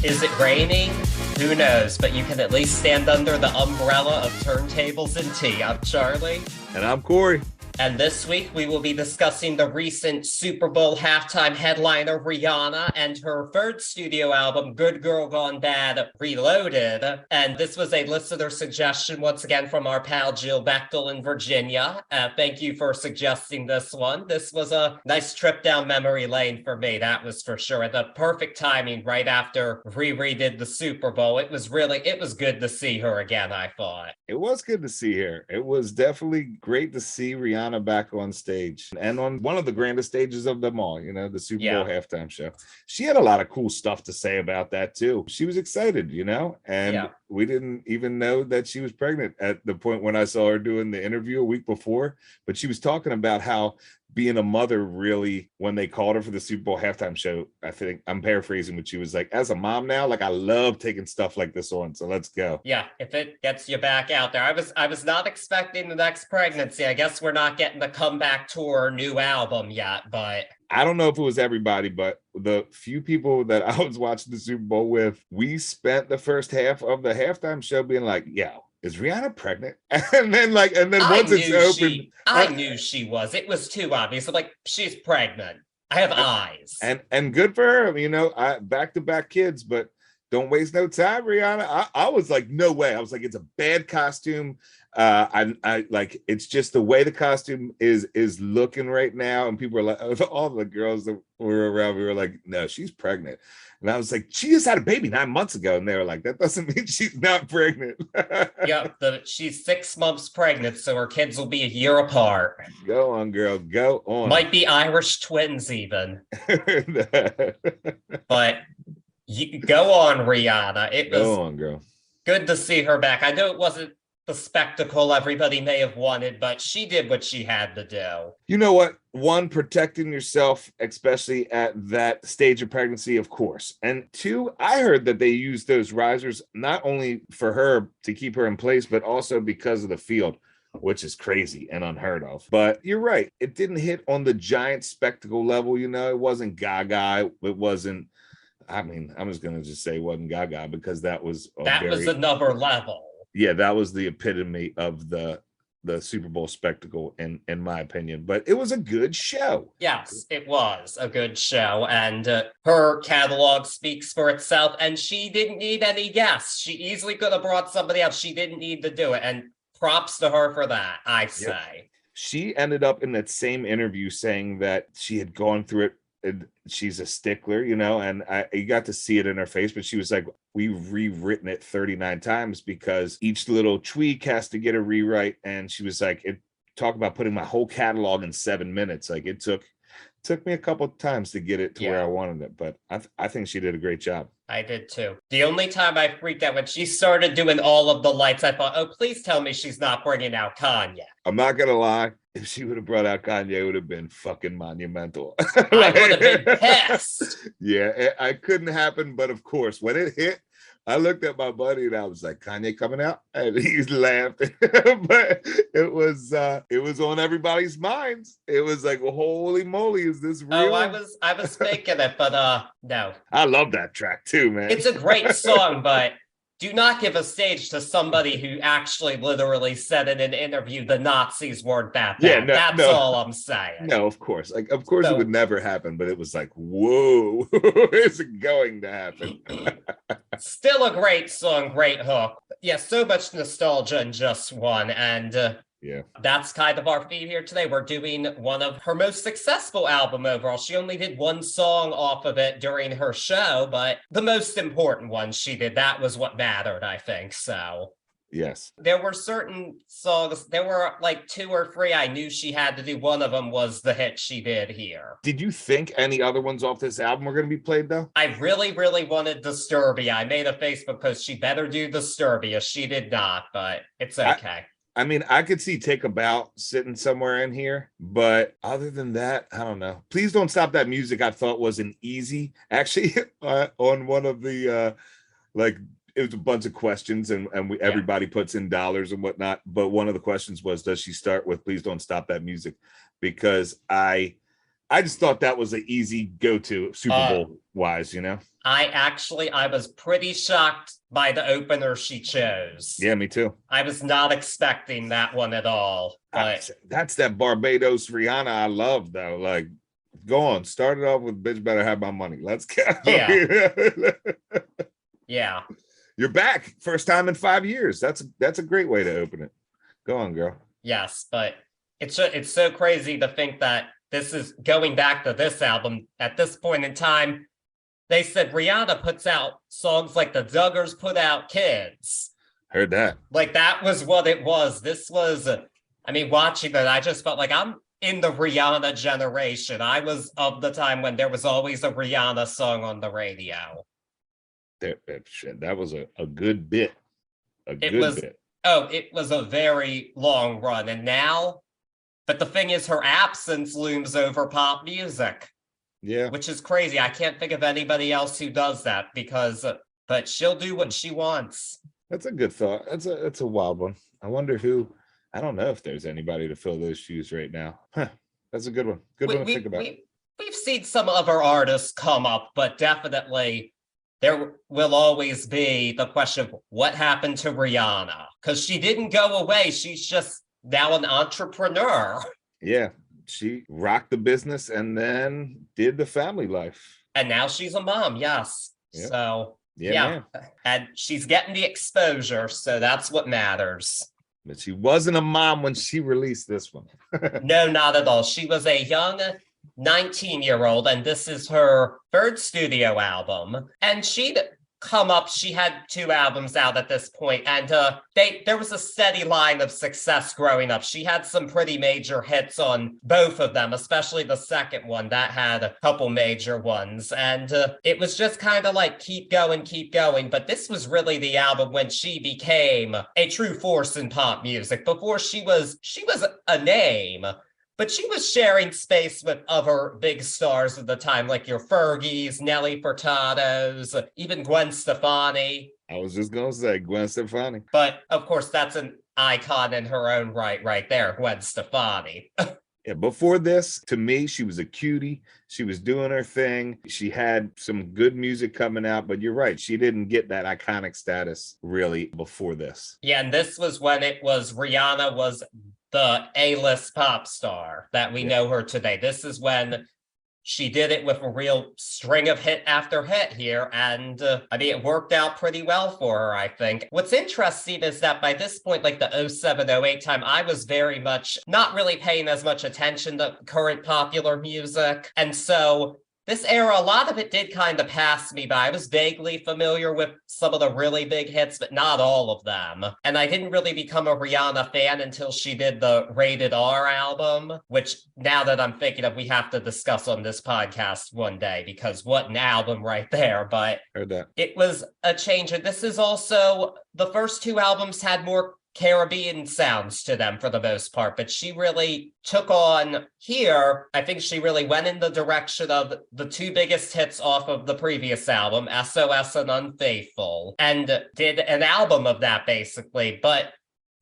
Is it raining? Who knows, but you can at least stand under the umbrella of Turntables and Tea. I'm Charlie. And I'm Cory. And this week we will be discussing the recent Super Bowl halftime headliner Rihanna and her third studio album, Good Girl Gone Bad Reloaded. And this was a listener suggestion once again from our pal Jill Bechtel in Virginia. Thank you for suggesting this one. This was a nice trip down memory lane for me, that was for sure. The perfect timing right after Riri did the Super Bowl. It was good to see her again, I thought. It was good to see her. It was definitely great to see Rihanna back on stage and on one of the grandest stages of them all, the Super Bowl halftime show. She had a lot of cool stuff to say about that too. She was excited, and we didn't even know that she was pregnant at the point when I saw her doing the interview a week before, but she was talking about how being a mother really, when they called her for the Super Bowl halftime show, I think I'm paraphrasing, but she was like, as a mom now, I love taking stuff like this on. So let's go. Yeah, if it gets you back out there. I was not expecting the next pregnancy. I guess we're not getting the comeback tour new album yet, but I don't know if it was everybody, but the few people that I was watching the Super Bowl with, we spent the first half of the halftime show being like, yo, is Rihanna pregnant? And then once it's open, I knew she was. It was too obvious. She's pregnant. I have eyes. And good for her. I back-to-back kids, but don't waste no time, Rihanna. I was like, no way. I was like, it's a bad costume. I like, it's just the way the costume is looking right now. And people are like, all the girls that were around, we were like, no, she's pregnant. And I was like, she just had a baby 9 months ago. And they were like, that doesn't mean she's not pregnant. Yeah, she's 6 months pregnant, so her kids will be a year apart. Go on, girl. Go on. Might be Irish twins even. But you go on, Rihanna. It was go on, girl. Good to see her back. I know it wasn't the spectacle everybody may have wanted, but she did what she had to do. You know what? One, protecting yourself, especially at that stage of pregnancy, of course. And two, I heard that they used those risers not only for her to keep her in place, but also because of the field, which is crazy and unheard of. But you're right. It didn't hit on the giant spectacle level. It wasn't gaga. It wasn't, I'm just going to just say it wasn't gaga because that was another level. Yeah, that was the epitome of the Super Bowl spectacle, in my opinion. But it was a good show. Yes, it was a good show. And her catalog speaks for itself. And she didn't need any guests. She easily could have brought somebody else. She didn't need to do it. And props to her for that, I say. Yep. She ended up in that same interview saying that she had gone through it. She's a stickler, and you got to see it in her face, but she was like, we've rewritten it 39 times because each little tweak has to get a rewrite. And she was like, talk about putting my whole catalog in 7 minutes. Like it took me a couple of times to get it to where I wanted it, but I think she did a great job. I did too. The only time I freaked out when she started doing all of the lights, I thought, oh, please tell me she's not bringing out Kanye. I'm not going to lie. If she would have brought out Kanye, it would have been fucking monumental. I would have been pissed. Yeah, it couldn't happen. But of course, when it hit, I looked at my buddy and I was like, Kanye coming out? And he's laughing. But it was on everybody's minds. It was like, well, holy moly, is this real? Oh, I was thinking it, but no. I love that track too, man. It's a great song, but do not give a stage to somebody who actually literally said in an interview the Nazis weren't that bad. Yeah, that's all I'm saying. No, of course. It would never happen, but it was like, whoa, is it going to happen? Still a great song, great hook. Yeah, so much nostalgia in just one. And that's kind of our theme here today. We're doing one of her most successful album overall. She only did one song off of it during her show, but the most important one she did, that was what mattered, I think. So yes, there were certain songs, there were like 2 or 3 I knew she had to do. One of them was the hit she did here. Did you think any other ones off this album were going to be played though? I really, really wanted Disturbia. I made a Facebook post, she better do Disturbia. She did not, but it's okay. I could see Take a Bow sitting somewhere in here, but other than that, I don't know. Please Don't Stop That Music, I thought was an easy, actually, on one of the, it was a bunch of questions and everybody puts in dollars and whatnot. But one of the questions was, does she start with Please Don't Stop That Music? Because I just thought that was an easy go-to Super Bowl wise, I was pretty shocked by the opener she chose. Yeah, me too. I was not expecting that one at all. But that's that Barbados Rihanna I love, though. Like, go on, start it off with "Bitch Better Have My Money." Let's go. Yeah. Yeah. You're back. First time in 5 years. That's a great way to open it. Go on, girl. Yes, but it's so crazy to think that this is going back to this album. At this point in time, they said Rihanna puts out songs like the Duggars put out Kids. Heard that. Like, that was what it was. This was, I mean, watching that, I just felt like I'm in the Rihanna generation. I was of the time when there was always a Rihanna song on the radio. That was a good bit. It was a very long run. And now, but the thing is, her absence looms over pop music. Yeah. Which is crazy. I can't think of anybody else who does that but she'll do what she wants. That's a good thought. That's a wild one. I wonder who. I don't know if there's anybody to fill those shoes right now. Huh. That's a good one. Good one to think about. We've seen some other artists come up, but definitely there will always be the question of what happened to Rihanna, because she didn't go away. She's just now an entrepreneur. Yeah. She rocked the business and then did the family life. And now she's a mom, yes. Yep. So, yeah. And she's getting the exposure, so that's what matters. But she wasn't a mom when she released this one. No, not at all. She was a young 19-year-old, and this is her third studio album. And she'd come up, she had 2 albums out at this point, and there was a steady line of success growing up. She had some pretty major hits on both of them, especially the second one that had a couple major ones, and it was just kind of like keep going. But this was really the album when she became a true force in pop music. Before she was a name, but she was sharing space with other big stars of the time, like your Fergies, Nelly Furtados, even Gwen Stefani. I was just going to say Gwen Stefani. But, of course, that's an icon in her own right there, Gwen Stefani. Yeah, before this, to me, she was a cutie. She was doing her thing. She had some good music coming out, but you're right. She didn't get that iconic status, really, before this. Yeah, and this was when Rihanna was the A-list pop star that we know her today. This is when she did it with a real string of hit after hit here, and it worked out pretty well for her, I think. What's interesting is that by this point, like the 07-08 time, I was very much not really paying as much attention to current popular music, and so this era, a lot of it did kind of pass me by. I was vaguely familiar with some of the really big hits, but not all of them. And I didn't really become a Rihanna fan until she did the Rated R album, which now that I'm thinking of, we have to discuss on this podcast one day, because what an album right there. But heard that. It was a change. And this is also, the first 2 albums had more Caribbean sounds to them for the most part, but she really took on here. I think she really went in the direction of the 2 biggest hits off of the previous album, SOS and Unfaithful, and did an album of that basically, but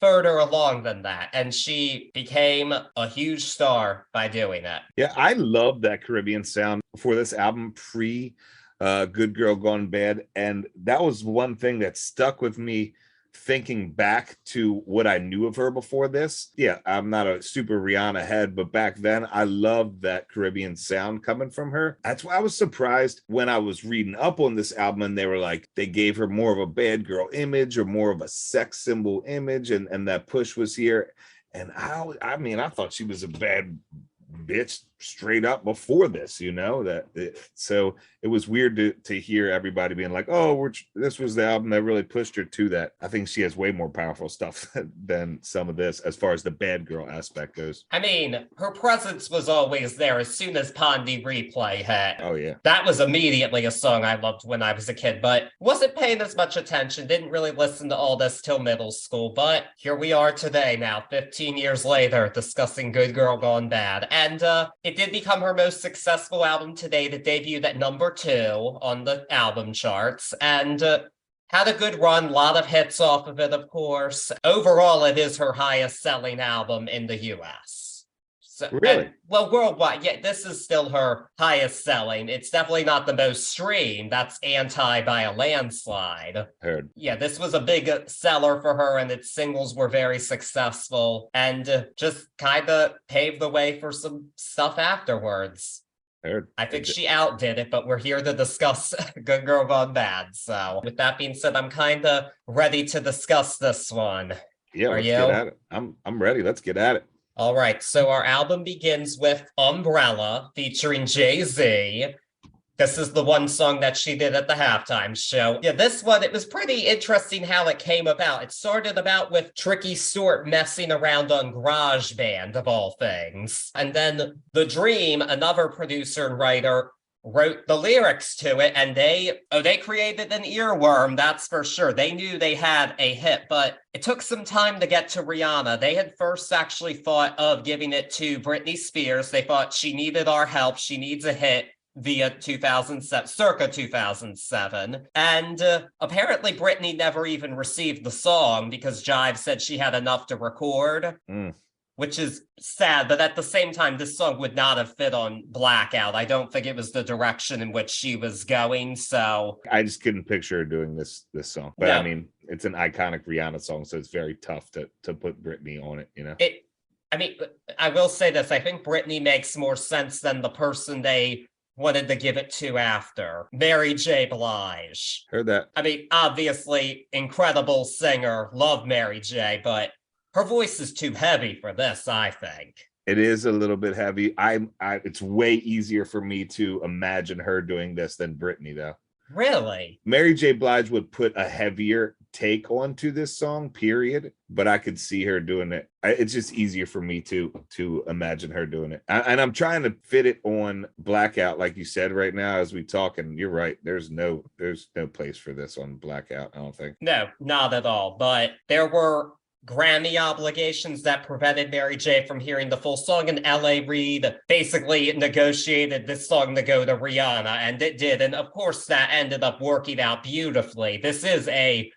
further along than that. And she became a huge star by doing it. Yeah, I love that Caribbean sound for this album Good Girl Gone Bad. And that was one thing that stuck with me thinking back to what I knew of her before this. Yeah, I'm not a super Rihanna head, but back then I loved that Caribbean sound coming from her. That's why I was surprised when I was reading up on this album and they were like, they gave her more of a bad girl image or more of a sex symbol image, and that push was here. And I thought she was a bad bitch straight up before this, so it was weird to hear everybody being like, oh, this was the album that really pushed her to that. I think she has way more powerful stuff than some of this as far as the bad girl aspect goes. I mean, her presence was always there. As soon as Pondy Replay hit, oh yeah, that was immediately a song I loved when I was a kid, but wasn't paying as much attention, didn't really listen to all this till middle school. But here we are today now, 15 years later, discussing Good Girl Gone Bad, and it did become her most successful album to date. It debuted at number 2 on the album charts and had a good run, a lot of hits off of it, of course. Overall, it is her highest selling album in the US. So, Really? and well, worldwide, yeah, this is still her highest selling. It's definitely not the most streamed. That's Anti by a landslide. Heard. Yeah, this was a big seller for her, and its singles were very successful and just kind of paved the way for some stuff afterwards. Heard. I think she outdid it, but we're here to discuss Good Girl Gone Bad. So, with that being said, I'm kind of ready to discuss this one. Yeah, Are let's you? get at it. I'm ready. Let's get at it. All right, so our album begins with Umbrella featuring Jay-Z. This is the one song that she did at the halftime show. Yeah, this one, it was pretty interesting how it came about. It started about with Tricky Stewart messing around on GarageBand, of all things. And then The Dream, another producer and writer, wrote the lyrics to it, and they created an earworm, that's for sure. They knew they had a hit, but it took some time to get to Rihanna. They had first actually thought of giving it to Britney Spears. They thought she needed our help, she needs a hit via 2007, circa 2007. And apparently Britney never even received the song because Jive said she had enough to record. Which is sad, but at the same time, this song would not have fit on Blackout. I don't think it was the direction in which she was going, so... I just couldn't picture her doing this song. But no. I mean, it's an iconic Rihanna song, so it's very tough to put Britney on it, you know? I will say this, I think Britney makes more sense than the person they wanted to give it to after. Mary J. Blige. Heard that. I mean, obviously, incredible singer, love Mary J., but her voice is too heavy for this, I think. It is a little bit heavy. It's way easier for me to imagine her doing this than Britney, though. Really? Mary J. Blige would put a heavier take onto this song, period. But I could see her doing it. It's just easier for me to imagine her doing it. And I'm trying to fit it on Blackout, like you said right now as we talk. And you're right. There's no place for this on Blackout, I don't think. No, not at all. But there were Grammy obligations that prevented Mary J from hearing the full song, and L.A. Reid basically negotiated this song to go to Rihanna, and it did. And of course, that ended up working out beautifully. This is a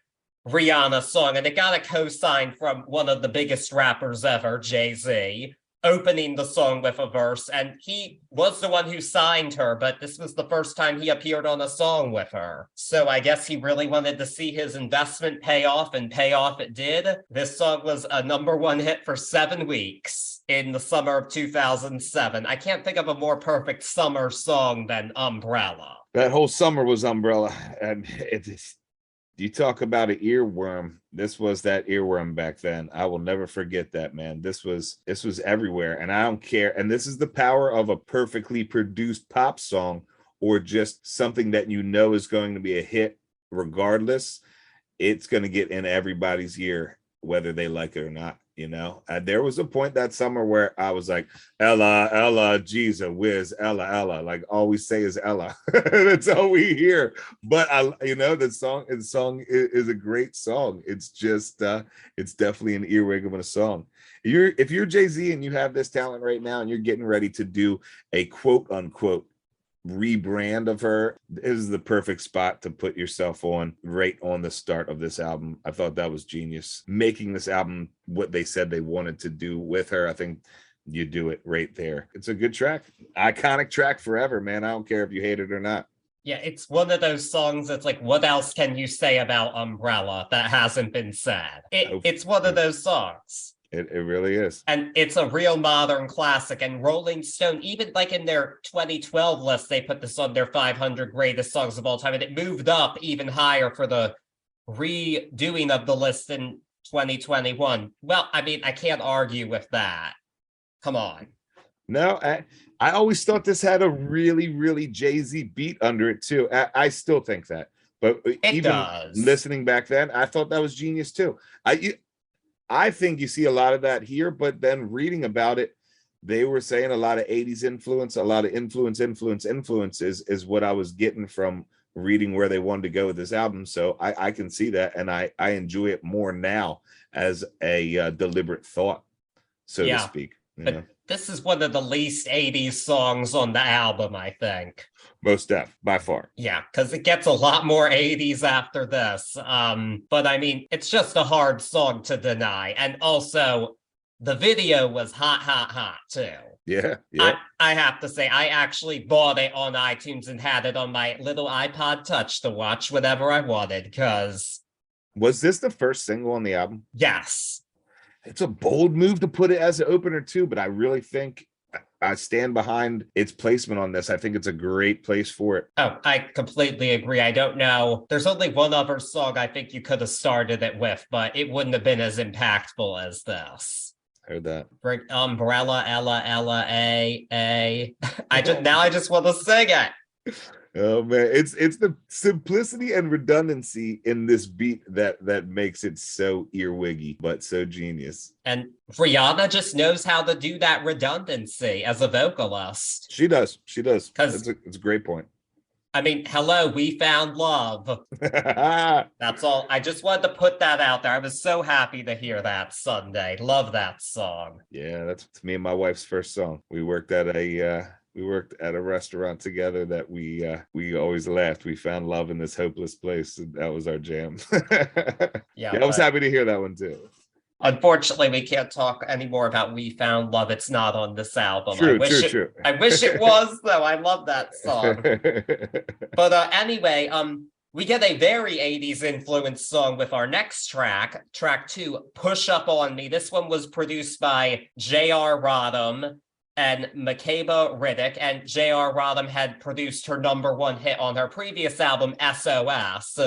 Rihanna song, and it got a co-sign from one of the biggest rappers ever, Jay-Z, opening the song with a verse, and he was the one who signed her, but this was the first time he appeared on a song with her. So I guess he really wanted to see his investment pay off, and pay off it did. This song was a #1 hit for 7 weeks in the summer of 2007. I can't think of a more perfect summer song than Umbrella. That whole summer was Umbrella, and you talk about an earworm. This was that earworm back then. I will never forget that, man. This was everywhere, and I don't care. And this is the power of a perfectly produced pop song, or just something that you know is going to be a hit regardless. It's going to get in everybody's ear, whether they like it or not. You know, there was a point that summer where I was like, Ella, Jesus, whiz, Ella, like all we say is Ella. That's all we hear. But the song is a great song. It's just, it's definitely an earwig of a song. If you're Jay-Z and you have this talent right now and you're getting ready to do a quote unquote rebrand of her, this is the perfect spot to put yourself on right on the start of this album. I thought that was genius. Making this album what they said they wanted to do with her, I think you do it right there. It's a good track. Iconic track forever, man. I don't care if you hate it or not. Yeah, it's one of those songs that's like, what else can you say about Umbrella that hasn't been said? It's one of those songs. It really is. And it's a real modern classic. And Rolling Stone, even like in their 2012 list, they put this on their 500 greatest songs of all time. And it moved up even higher for the redoing of the list in 2021. Well, I mean, I can't argue with that. Come on. No, I always thought this had a really, really Jay-Z beat under it too. I still think that. But listening back then, I thought that was genius too. I think you see a lot of that here, but then reading about it, they were saying a lot of 80s influence, a lot of influences is what I was getting from reading where they wanted to go with this album. So I can see that, and I enjoy it more now as a deliberate thought, so to speak. But this is one of the least 80s songs on the album, I think. Most def, by far. Yeah, because it gets a lot more 80s after this. But I mean, it's just a hard song to deny. And also, the video was hot, hot, hot too. Yeah, yeah. I have to say, I actually bought it on iTunes and had it on my little iPod Touch to watch whenever I wanted, because... Was this the first single on the album? Yes. It's a bold move to put it as an opener too, but I really think I stand behind its placement on this. I think it's a great place for it. Oh, I completely agree. I don't know. There's only one other song I think you could have started it with, but it wouldn't have been as impactful as this. Heard that. Bring Umbrella, Ella, Ella, A. I just want to sing it. Oh man, it's the simplicity and redundancy in this beat that makes it so earwiggy, but so genius. And Rihanna just knows how to do that redundancy as a vocalist. She does. It's a great point. I mean, hello, we found love. That's all. I just wanted to put that out there. I was so happy to hear that Sunday. Love that song. Yeah, that's me and my wife's first song. We worked at a restaurant together that we always laughed. We found love in this hopeless place. That was our jam. Yeah, I was happy to hear that one too. Unfortunately, we can't talk anymore about We Found Love. It's not on this album. True. I wish it was, though. I love that song. But anyway, we get a very 80s influenced song with our next track 2, Push Up On Me. This one was produced by J.R. Rodham and Makeba Riddick, and J.R. Rodham had produced her #1 hit on her previous album, SOS,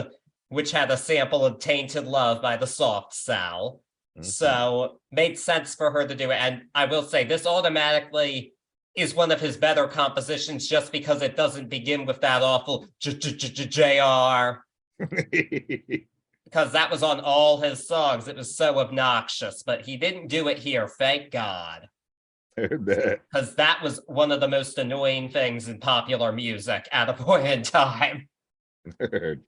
which had a sample of Tainted Love by the Soft Cell. So made sense for her to do it. And I will say this automatically is one of his better compositions just because it doesn't begin with that awful JR. Because that was on all his songs. It was so obnoxious, but he didn't do it here. Thank God. Because that was one of the most annoying things in popular music at a point in time.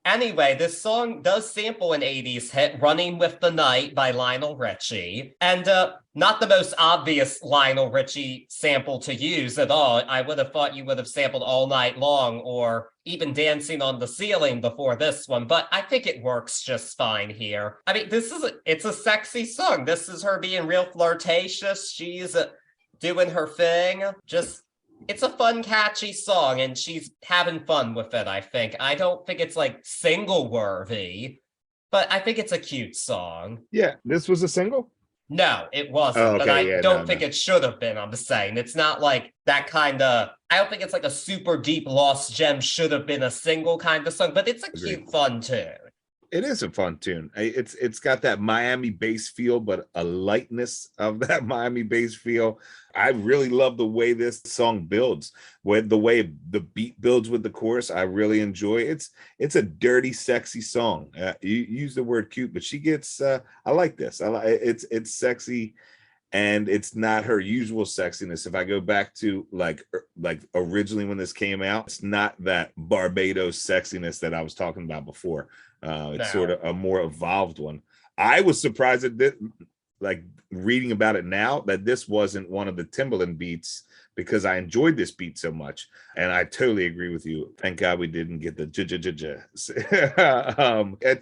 Anyway, this song does sample an 80s hit, Running with the Night by Lionel Richie. And not the most obvious Lionel Richie sample to use at all. I would have thought you would have sampled All Night Long or even Dancing on the Ceiling before this one, but I think it works just fine here. I mean, it's a sexy song. This is her being real flirtatious. She's doing her thing. It's a fun, catchy song, and she's having fun with it, I think. I don't think it's, like, single-worthy, but I think it's a cute song. Yeah, this was a single? No, it wasn't, but I don't think it should have been, I'm saying. It's not, like, that kind of... I don't think it's, like, a super deep lost gem should have been a single kind of song, but it's a cute, fun tune. It is a fun tune. It's got that Miami bass feel, but a lightness of that Miami bass feel. I really love the way this song builds, the way the beat builds with the chorus. I really enjoy it. It's a dirty, sexy song. You use the word cute, but she gets. I like this. It's sexy, and it's not her usual sexiness. If I go back to like originally when this came out, it's not that Barbados sexiness that I was talking about before. It's sort of a more evolved one. I was surprised at this, like reading about it now, that this wasn't one of the Timbaland beats, because I enjoyed this beat so much. And I totally agree with you. Thank God we didn't get the at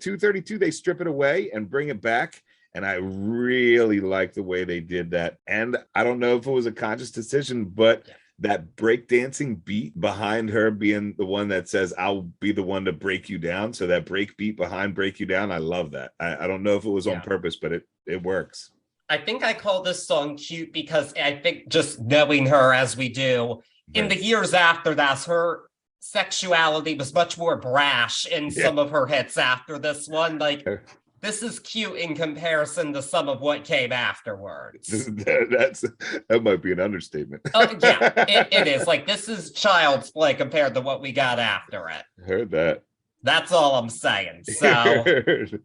2:32, they strip it away and bring it back. And I really like the way they did that. And I don't know if it was a conscious decision, but that breakdancing beat behind her being the one that says, I'll be the one to break you down. So that break beat behind Break You Down, I love that. I don't know if it was on purpose, but it works. I think I call this song cute because I think just knowing her as we do, in the years after that, her sexuality was much more brash in some of her hits after this one. Like, this is cute in comparison to some of what came afterwards. That might be an understatement. It is. Like, this is child's play compared to what we got after it. Heard that. That's all I'm saying. So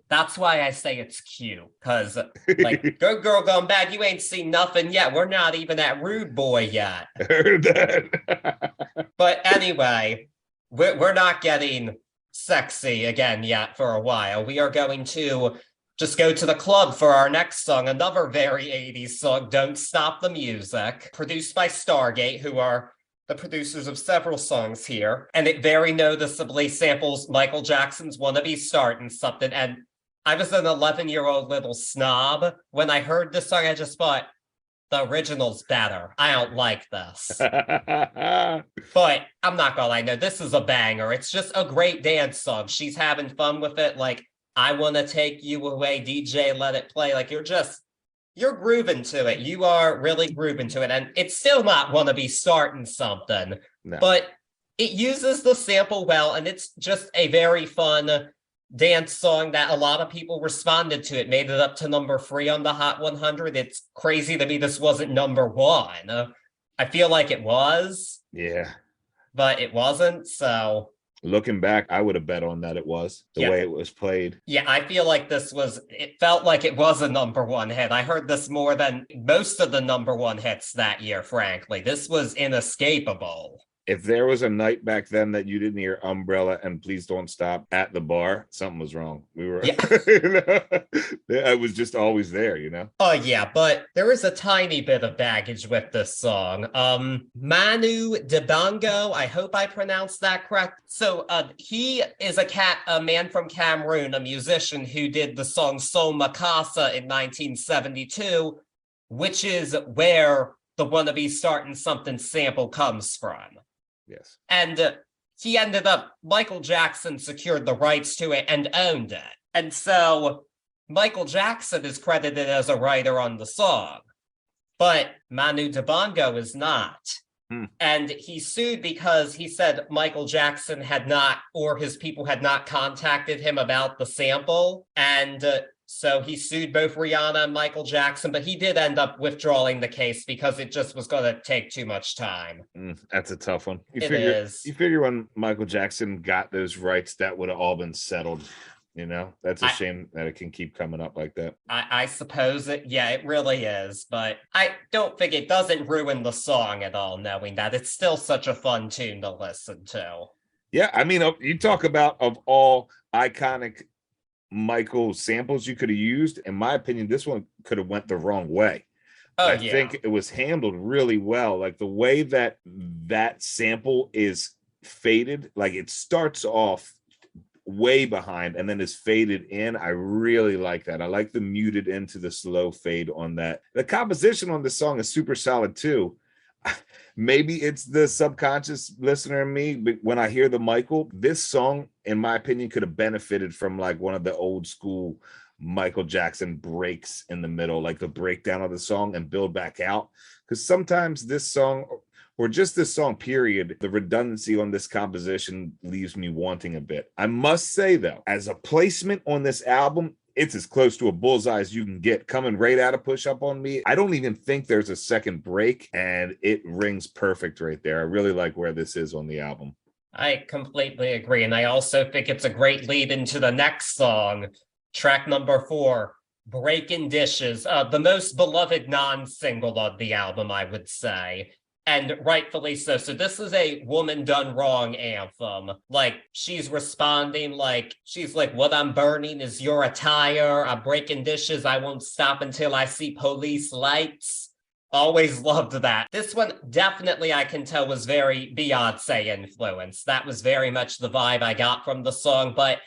that's why I say it's cute. Because, like, Good Girl Gone Bad, you ain't seen nothing yet. We're not even at Rude Boy yet. Heard that. But anyway, we're not getting sexy again yet for a while. We are going to just go to the club for our next song, another very 80s song, Don't Stop the Music, produced by Stargate, who are the producers of several songs here. And it very noticeably samples Michael Jackson's Wanna Be Startin' Something. And I was an 11-year-old little snob. When I heard this song, I just thought, the original's better. I don't like this. But I'm not gonna lie, no, this is a banger. It's just a great dance song. She's having fun with it. Like, I wanna take you away, DJ, let it play. Like, you're grooving to it. You are really grooving to it. And it's still not wanna be starting something. No. But it uses the sample well, and it's just a very fun dance song that a lot of people responded to. It made it up to number 3 on the Hot 100. It's crazy to me this wasn't number 1. I feel like it was. Yeah. But it wasn't, so... Looking back, I would have bet on that it was, the way it was played. Yeah, I feel like it felt like it was a number 1 hit. I heard this more than most of the number 1 hits that year, frankly. This was inescapable. If there was a night back then that you didn't hear Umbrella and Please Don't Stop at the bar, something was wrong. We were, I was just always there, you know? Oh, yeah, but there is a tiny bit of baggage with this song. Manu Dibango, I hope I pronounced that correct. So he is a man from Cameroon, a musician who did the song Soul Makasa in 1972, which is where the Wanna Be Startin' Something sample comes from. Yes. And Michael Jackson secured the rights to it and owned it. And so Michael Jackson is credited as a writer on the song, but Manu Dibango is not. And he sued because he said Michael Jackson had not, or his people had not contacted him about the sample. And so he sued both Rihanna and Michael Jackson, but he did end up withdrawing the case because it just was going to take too much time. That's a tough one. You figure when Michael Jackson got those rights, that would have all been settled. You know, that's a shame that it can keep coming up like that. I suppose it really is, but I don't think it doesn't ruin the song at all, knowing that it's still such a fun tune to listen to. Yeah, I mean, you talk about of all iconic Michael samples you could have used, in my opinion, this one could have went the wrong way. I think it was handled really well. Like the way that sample is faded, like it starts off way behind and then is faded in. I really like that. I like the muted into the slow fade on that. The composition on this song is super solid too. Maybe it's the subconscious listener in me, but when I hear the Michael, this song, in my opinion, could have benefited from like one of the old school Michael Jackson breaks in the middle, like the breakdown of the song and build back out. Because sometimes this song, or just this song period, the redundancy on this composition leaves me wanting a bit. I must say though, as a placement on this album, it's as close to a bullseye as you can get, coming right out of Push Up on Me. I don't even think there's a second break, and it rings perfect right there. I really like where this is on the album. I completely agree, and I also think it's a great lead into the next song, track number 4, Breaking Dishes, the most beloved non-single of the album, I would say. And rightfully so. So this is a woman done wrong anthem. Like, she's responding like, she's like, what I'm burning is your attire. I'm breaking dishes. I won't stop until I see police lights. Always loved that. This one definitely, I can tell, was very Beyonce influenced. That was very much the vibe I got from the song. But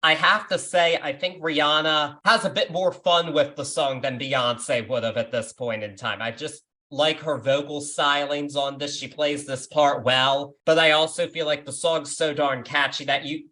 I have to say, I think Rihanna has a bit more fun with the song than Beyonce would have at this point in time. I just like her vocal stylings on this. She plays this part well, but I also feel like the song's so darn catchy that you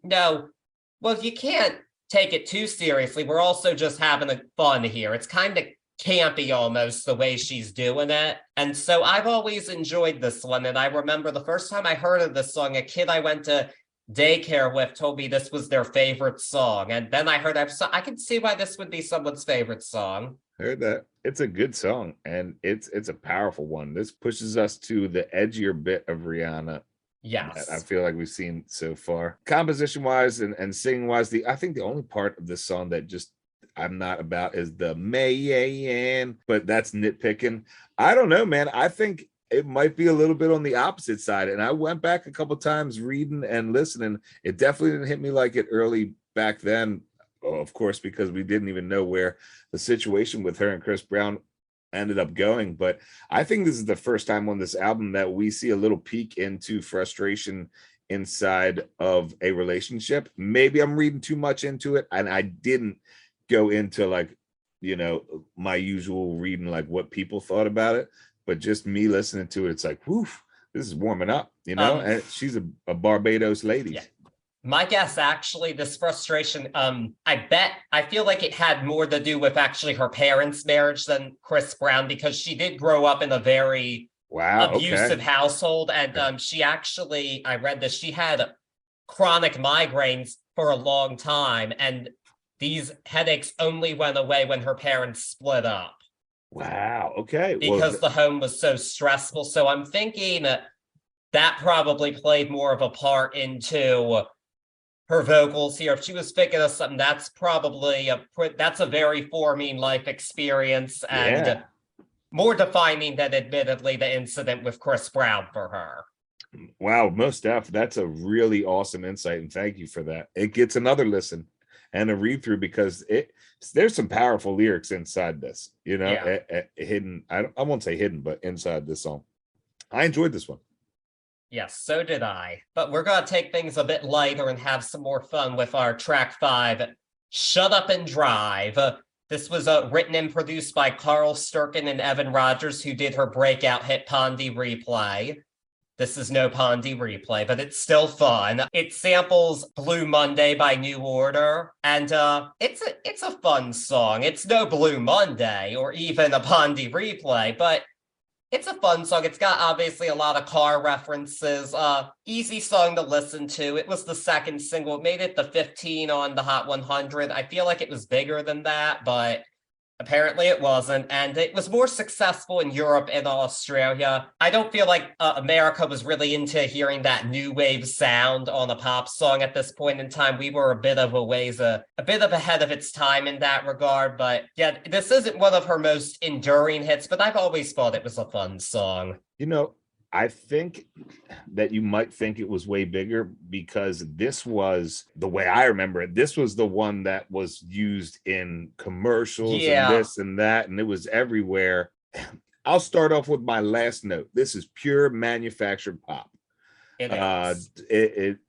can't take it too seriously. We're also just having a fun here. It's kind of campy almost the way she's doing it. And so I've always enjoyed this one. And I remember the first time I heard of this song, a kid I went to daycare with told me this was their favorite song. And then I heard, I can see why this would be someone's favorite song. Heard that. It's a good song, and it's a powerful one. This pushes us to the edgier bit of Rihanna. Yes, I feel like we've seen so far. Composition wise and singing wise, I think the only part of this song that just I'm not about is the Mayan, but that's nitpicking. I don't know, man. I think it might be a little bit on the opposite side. And I went back a couple times reading and listening. It definitely didn't hit me like it early back then. Of course, because we didn't even know where the situation with her and Chris Brown ended up going. But I think this is the first time on this album that we see a little peek into frustration inside of a relationship. Maybe I'm reading too much into it, and I didn't go into like my usual reading, like what people thought about it, but just me listening to it, it's like, woof, this is warming up, and she's a Barbados lady. Yeah. My guess, actually, this frustration, I feel like it had more to do with actually her parents' marriage than Chris Brown, because she did grow up in a very abusive household. And she actually, I read this, she had chronic migraines for a long time. And these headaches only went away when her parents split up. Wow. Okay. Because the home was so stressful. So I'm thinking that probably played more of a part into her vocals here. If she was thinking of something, that's probably that's a very forming life experience, and more defining than admittedly the incident with Chris Brown for her. Wow, most definitely. That's a really awesome insight, and thank you for that. It gets another listen and a read through, because there's some powerful lyrics inside this, hidden. I won't say hidden, but inside this song. I enjoyed this one. Yes, so did I. But we're going to take things a bit lighter and have some more fun with our track 5, Shut Up and Drive. This was written and produced by Carl Sturken and Evan Rogers, who did her breakout hit Pondy Replay. This is no Pondy Replay, but it's still fun. It samples Blue Monday by New Order, and it's a fun song. It's no Blue Monday or even a Pondy Replay, but it's a fun song. It's got obviously a lot of car references. Easy song to listen to. It was the second single. It made it the 15 on the Hot 100. I feel like it was bigger than that, but apparently it wasn't. And it was more successful in Europe and Australia. I don't feel like America was really into hearing that new wave sound on a pop song at this point in time. We were a bit of ahead of its time in that regard. But yeah, this isn't one of her most enduring hits, but I've always thought it was a fun song. I think that you might think it was way bigger, because this was, the way I remember it, this was the one that was used in commercials and this and that, and it was everywhere. I'll start off with my last note. This is pure manufactured pop. It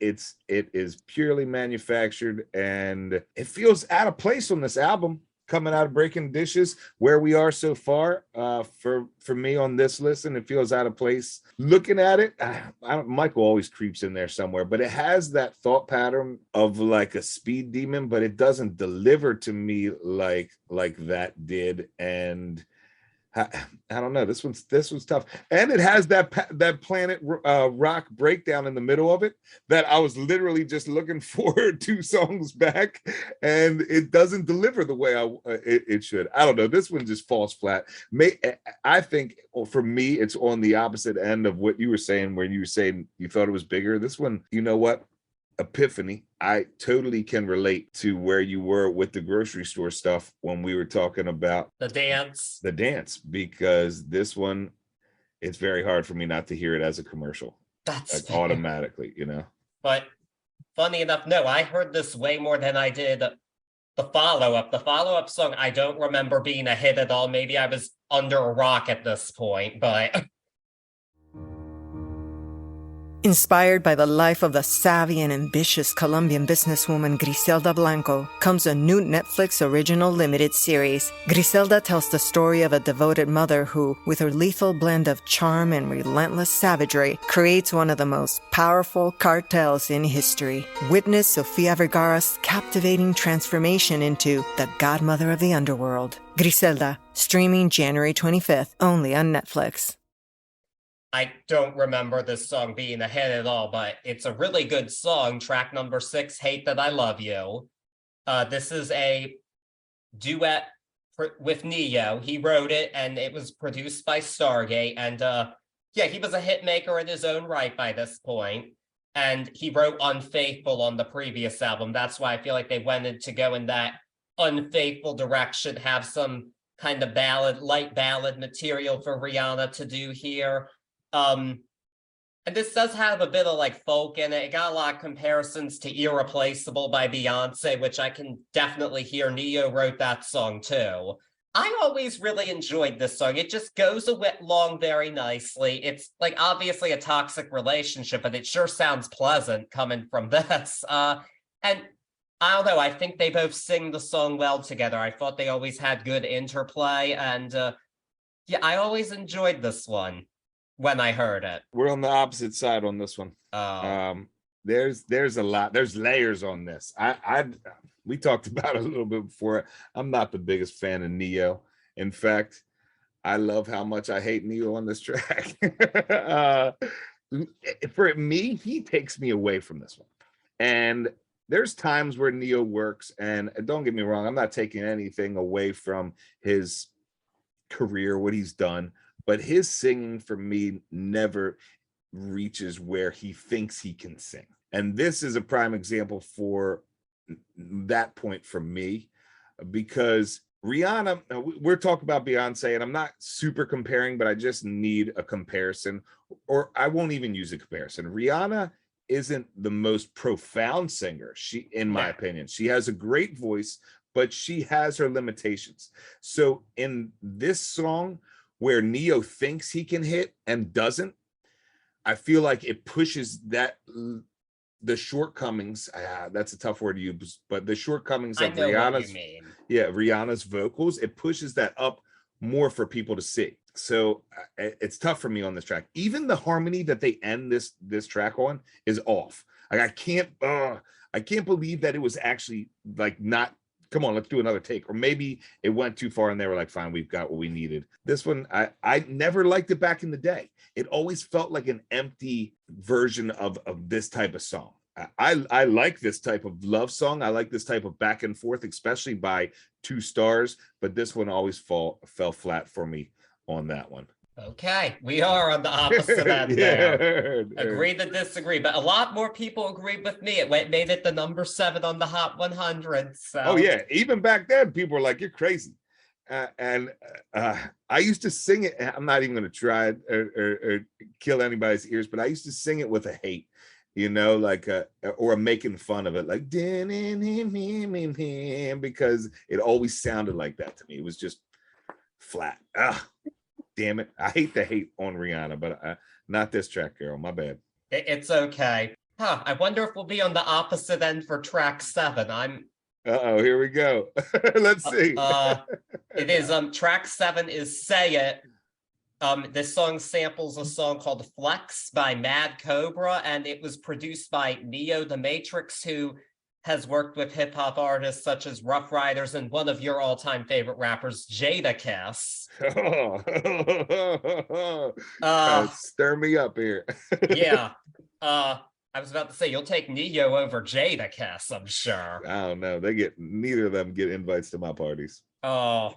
is purely manufactured, and it feels out of place on this album. Coming out of Breaking Dishes, where we are so far, for me on this listen, it feels out of place. Looking at it, Michael always creeps in there somewhere, but it has that thought pattern of like a speed demon, but it doesn't deliver to me like that did. And I don't know. This one's tough, and it has that Planet Rock breakdown in the middle of it that I was literally just looking for 2 songs back, and it doesn't deliver the way it should. I don't know. This one just falls flat. I think for me, it's on the opposite end of what you were saying, where you were saying you thought it was bigger. This one, you know what? Epiphany. I totally can relate to where you were with the grocery store stuff when we were talking about the dance, because this one, it's very hard for me not to hear it as a commercial. That's like automatically, But funny enough, no, I heard this way more than I did the follow-up. The follow-up song, I don't remember being a hit at all. Maybe I was under a rock at this point, but Inspired by the life of the savvy and ambitious Colombian businesswoman Griselda Blanco comes a new Netflix original limited series. Griselda tells the story of a devoted mother who, with her lethal blend of charm and relentless savagery, creates one of the most powerful cartels in history. Witness Sofia Vergara's captivating transformation into the godmother of the underworld. Griselda, streaming January 25th, only on Netflix. I don't remember this song being a hit at all, but it's a really good song. Track number 6, Hate That I Love You. This is a duet with Neo. He wrote it, and it was produced by Stargate. And he was a hit maker in his own right by this point. And he wrote Unfaithful on the previous album. That's why I feel like they wanted to go in that unfaithful direction, have some kind of light ballad material for Rihanna to do here. And this does have a bit of like folk in it. It got a lot of comparisons to Irreplaceable by Beyonce, which I can definitely hear. Neo wrote that song too. I always really enjoyed this song. It just goes along very nicely. It's like obviously a toxic relationship, but it sure sounds pleasant coming from this. And I don't know. I think they both sing the song well together. I thought they always had good interplay, and yeah, I always enjoyed this one when I heard it. We're on the opposite side on this one. Oh. There's a lot. There's layers on this. We talked about it a little bit before. I'm not the biggest fan of Neo. In fact, I love how much I hate Neo on this track. For me, he takes me away from this one. And there's times where Neo works, and don't get me wrong, I'm not taking anything away from his career, what he's done, but his singing for me never reaches where he thinks he can sing. And this is a prime example for that point for me, because Rihanna, we're talking about Beyonce, and I'm not super comparing, but I just need a comparison, or I won't even use a comparison. Rihanna isn't the most profound singer, in my opinion. She has a great voice, but she has her limitations. So in this song where Neo thinks he can hit and doesn't, I feel like it pushes the shortcomings, that's a tough word to use, but the shortcomings of Rihanna's vocals, it pushes that up more for people to see. So it's tough for me on this track. Even the harmony that they end this track on is off. Like I can't believe that it was actually like not, come on, let's do another take. Or maybe it went too far and they were like, fine, we've got what we needed. This one, I never liked it back in the day. It always felt like an empty version of this type of song. I like this type of love song. I like this type of back and forth, especially by two stars, but this one always fell flat for me on that one. Okay, we are on the opposite end there. Agree to disagree, but a lot more people agreed with me. It made it the number 7 on the Hot 100. So. Oh yeah, even back then, people were like, "You're crazy," and I used to sing it. I'm not even going to try or kill anybody's ears, but I used to sing it with a hate, like or making fun of it, like because it always sounded like that to me. It was just flat. Damn it. I hate the hate on Rihanna, but not this track, girl. My bad. It's okay. I wonder if we'll be on the opposite end for track 7. Uh-oh, here we go. Let's see. It is track 7 is Say It. This song samples a song called Flex by Mad Cobra, and it was produced by Neo the Matrix, who has worked with hip-hop artists such as Rough Riders and one of your all-time favorite rappers, Jadakiss. Stir me up here. Yeah. I was about to say, you'll take Neo over Jadakiss, I'm sure. I don't know. Neither of them get invites to my parties. Oh.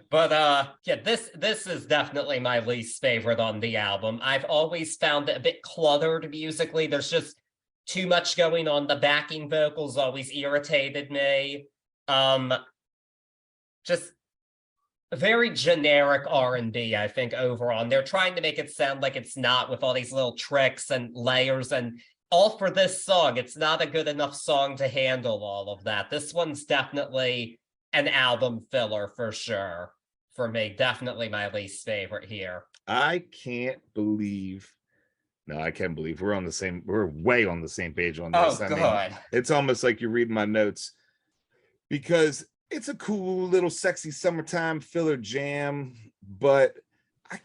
But yeah, this is definitely my least favorite on the album. I've always found it a bit cluttered musically. There's just too much going on. The backing vocals always irritated me. Just very generic R&B, I think, overall. And they're trying to make it sound like it's not, with all these little tricks and layers, and all for this song. It's not a good enough song to handle all of that. This one's definitely an album filler for sure. For me, definitely my least favorite here. I can't believe we're way on the same page on this. Oh, God. It's almost like you're reading my notes, because it's a cool little sexy summertime filler jam, but I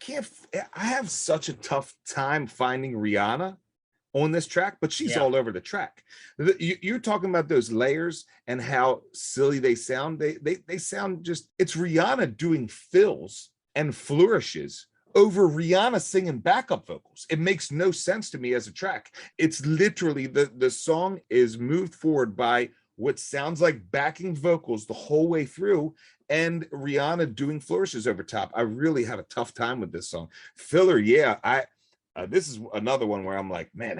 have such a tough time finding Rihanna on this track, but she's all over the track. You're talking about those layers and how silly they sound. They sound just, it's Rihanna doing fills and flourishes over Rihanna singing backup vocals. It makes no sense to me as a track. It's literally the song is moved forward by what sounds like backing vocals the whole way through, and Rihanna doing flourishes over top. I really had a tough time with this song. Filler, yeah. This is another one where I'm like, man,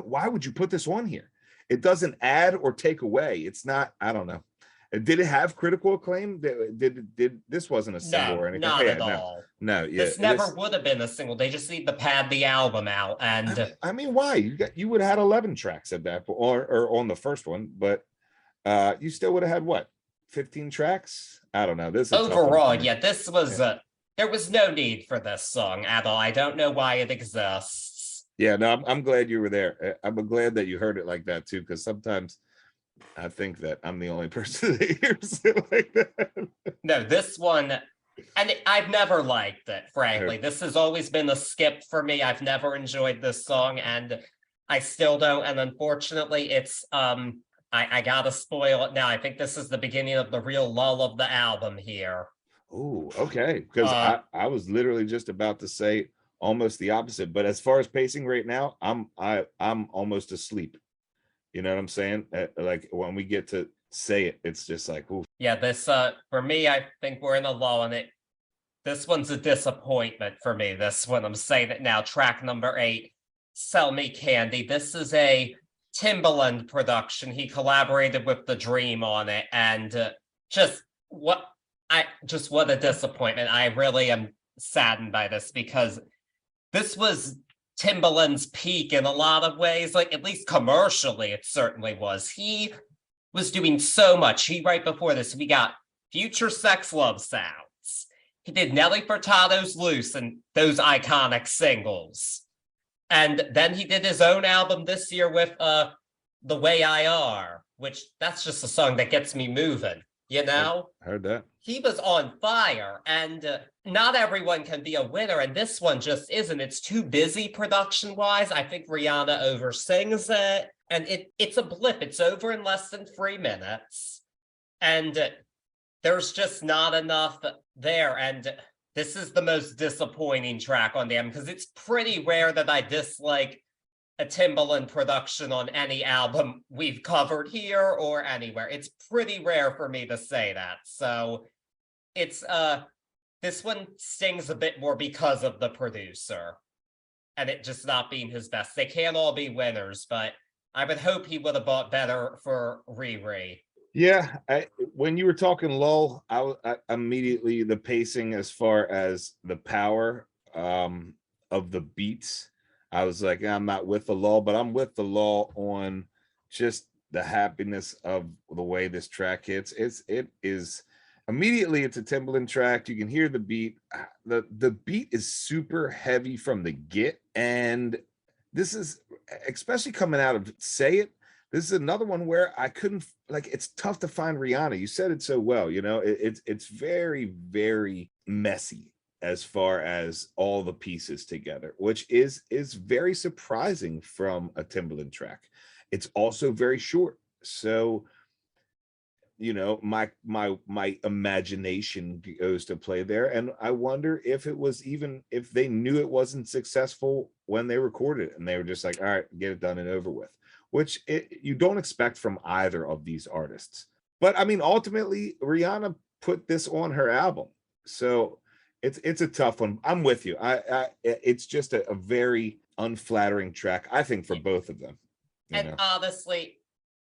why would you put this on here? It doesn't add or take away. It's not, I don't know. Did it have critical acclaim? Did this wasn't a single or anything? Not at all. No, yeah. This never would have been a single. They just need to pad the album out. And I mean, why? You would have had 11 tracks at that, or on the first one, but you still would have had what, 15 tracks? I don't know. This is overall, yeah. This was there was no need for this song at all. I don't know why it exists. Yeah, no, I'm glad you were there. I'm glad that you heard it like that too, because sometimes I think that I'm the only person that hears it like that. No, this one, and I've never liked it, frankly. This has always been a skip for me. I've never enjoyed this song, and I still don't. And unfortunately, it's I gotta spoil it now. I think this is the beginning of the real lull of the album here. Oh, okay. Because I was literally just about to say almost the opposite. But as far as pacing right now, I'm almost asleep. You know what I'm saying? Like when we get to say it, it's just like, ooh. Yeah, this for me, I think we're in a lull, and this one's a disappointment for me. This one, I'm saying it now. Track number 8, "Sell Me Candy." This is a Timbaland production. He collaborated with The Dream on it, and what a disappointment. I really am saddened by this because this was Timbaland's peak in a lot of ways. Like, at least commercially, it certainly was. He was doing so much. Right before this, we got Future Sex Love Sounds. He did Nelly Furtado's Loose and those iconic singles. And then he did his own album this year with The Way I Are, which that's just a song that gets me moving, you know? Heard that. He was on fire, and not everyone can be a winner, and this one just isn't. It's too busy production-wise. I think Rihanna oversins it, and it's a blip. It's over in less than 3 minutes, and there's just not enough there, and this is the most disappointing track on the album, because it's pretty rare that I dislike a Timbaland production on any album we've covered here or anywhere. It's pretty rare for me to say that, so it's this one stings a bit more because of the producer and it just not being his best. They can't all be winners, but I would hope he would have bought better for Riri. Yeah, when you were talking lull, I immediately, the pacing as far as the power of the beats, I was like, I'm not with the lull, but I'm with the lull on just the happiness of the way this track hits. It is immediately, it's a Timbaland track. You can hear the beat. The beat is super heavy from the get, and this is, especially coming out of Say It, this is another one where I couldn't, like, it's tough to find Rihanna. You said it so well, you know, it's very, very messy as far as all the pieces together, which is very surprising from a Timbaland track. It's also very short. So, you know, my imagination goes to play there. And I wonder if it was, even if they knew it wasn't successful when they recorded it and they were just like, all right, get it done and over with, which you don't expect from either of these artists. But I mean, ultimately, Rihanna put this on her album. So it's a tough one. I'm with you. It's just a very unflattering track, I think, for both of them. And honestly,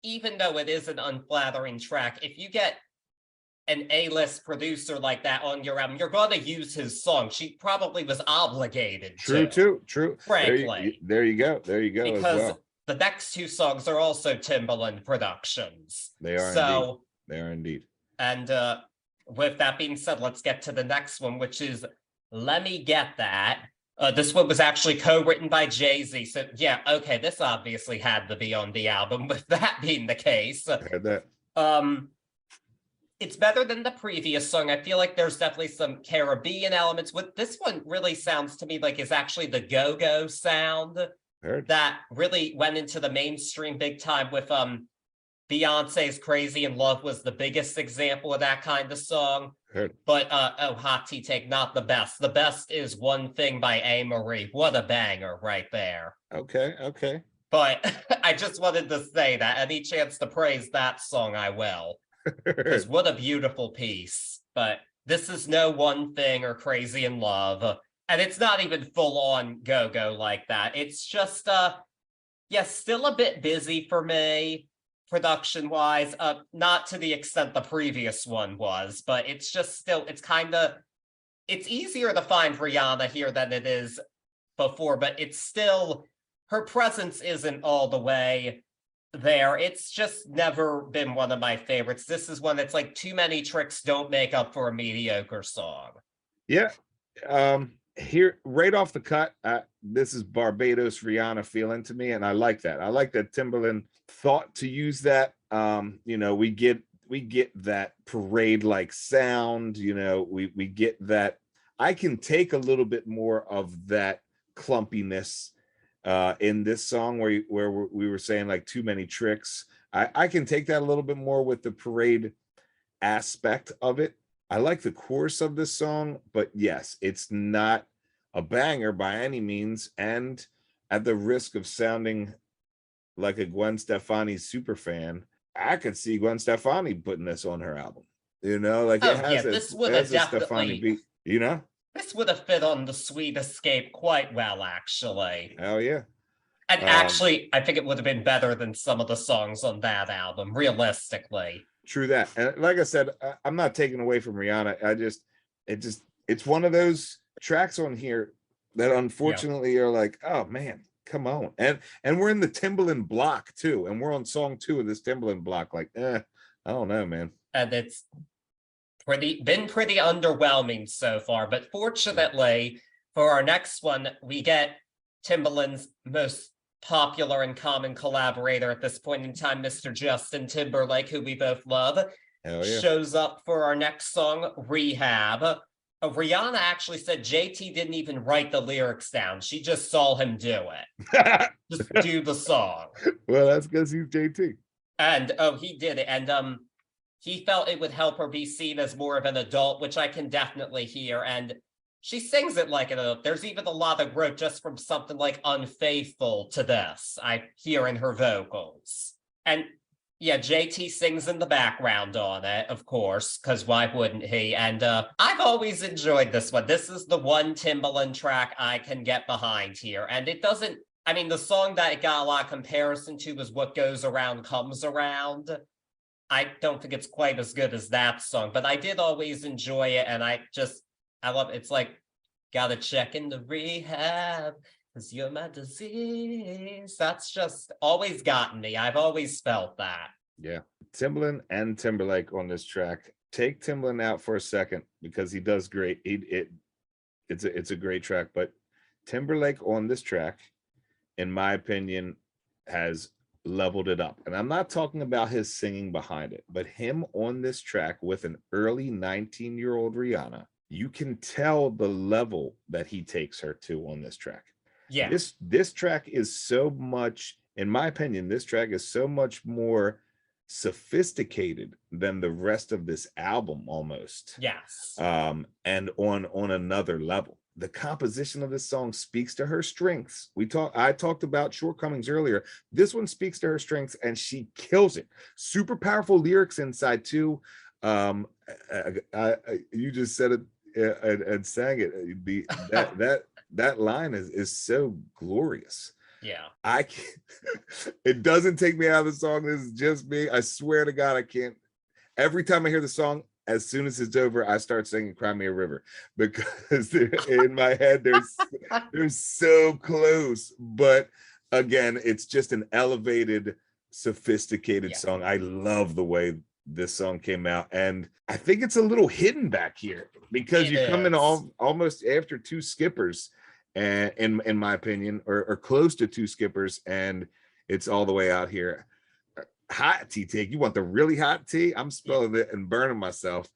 even though it is an unflattering track, if you get an A-list producer like that on your album, you're going to use his song. She probably was obligated to. True. Frankly. There you go. Because as well. The next 2 songs are also Timbaland productions. They are indeed. And with that being said, let's get to the next one, which is Let Me Get That. This one was actually co-written by Jay-Z. So yeah, okay, this obviously had to be on the album, with that being the case. I heard that. It's better than the previous song. I feel like there's definitely some Caribbean elements. What this one really sounds to me like is actually the go-go sound that really went into the mainstream big time with Beyonce's Crazy in Love was the biggest example of that kind of song. But hot tea take, not the best. The best is One Thing by A. Marie. What a banger right there. Okay. But I just wanted to say that any chance to praise that song, I will. Because what a beautiful piece. But this is no One Thing or Crazy in Love. And it's not even full on go-go like that. It's just, still a bit busy for me. Production wise, not to the extent the previous one was, but it's just still, it's easier to find Rihanna here than it is before, but it's still, her presence isn't all the way there. It's just never been one of my favorites. This is one that's like too many tricks don't make up for a mediocre song. Yeah. Here, right off the cut, this is Barbados Rihanna feeling to me, and I like that. I like that Timbaland thought to use that You know, we get that parade like sound. You know, we get that. I can take a little bit more of that clumpiness in this song where we were saying like too many tricks. I can take that a little bit more with the parade aspect of it. I like the chorus of this song, but yes, it's not a banger by any means. And at the risk of sounding like a Gwen Stefani super fan, I could see Gwen Stefani putting this on her album. You know, like it has this would have definitely Stefani beat, you know? This would have fit on the Sweet Escape quite well, actually. Oh yeah. And actually, I think it would have been better than some of the songs on that album, realistically. True that. And like I said, I'm not taking away from Rihanna. It's one of those tracks on here that unfortunately are like, oh man, come on. And we're in the Timbaland block too. And we're on song 2 of this Timbaland block. Like, I don't know, man. And it's been pretty underwhelming so far. But fortunately, for our next one, we get Timbaland's most popular and common collaborator at this point in time, Mr. Justin Timberlake, who we both love, shows up for our next song, Rehab. Rihanna actually said JT didn't even write the lyrics down. She just saw him do it. Just do the song. Well, that's because he's JT. And he did it. And he felt it would help her be seen as more of an adult, which I can definitely hear. And she sings it like an adult. There's even a lot of growth just from something like Unfaithful to this, I hear in her vocals. And yeah, JT sings in the background on it, of course, because why wouldn't he? And I've always enjoyed this one. This is the one Timbaland track I can get behind here. And it doesn't, I mean, the song that it got a lot of comparison to was What Goes Around Comes Around. I don't think it's quite as good as that song, but I did always enjoy it. And I love it. It's like, gotta check into rehab because you're my disease. That's just always gotten me. I've always felt that. Yeah. Timbaland and Timberlake on this track. Take Timbaland out for a second because he does great. It's a great track, but Timberlake on this track, in my opinion, has leveled it up. And I'm not talking about his singing behind it, but him on this track with an early 19-year-old Rihanna. You can tell the level that he takes her to on this track. Yeah. This track is so much, in my opinion, this track is so much more sophisticated than the rest of this album almost. Yes. And on another level. The composition of this song speaks to her strengths. I talked about shortcomings earlier. This one speaks to her strengths and she kills it. Super powerful lyrics inside too. You just said it and sang it. That line is so glorious. Yeah. It doesn't take me out of the song. This is just me. I swear to God, I can't. Every time I hear the song, as soon as it's over, I start singing Cry Me a River because in my head, they're so close. But again, it's just an elevated, sophisticated song. I love the way this song came out. And I think it's a little hidden back here because you come in almost after 2 skippers, and in my opinion, or close to 2 skippers, and it's all the way out here. Hot tea take. You want the really hot tea? I'm spilling it and burning myself.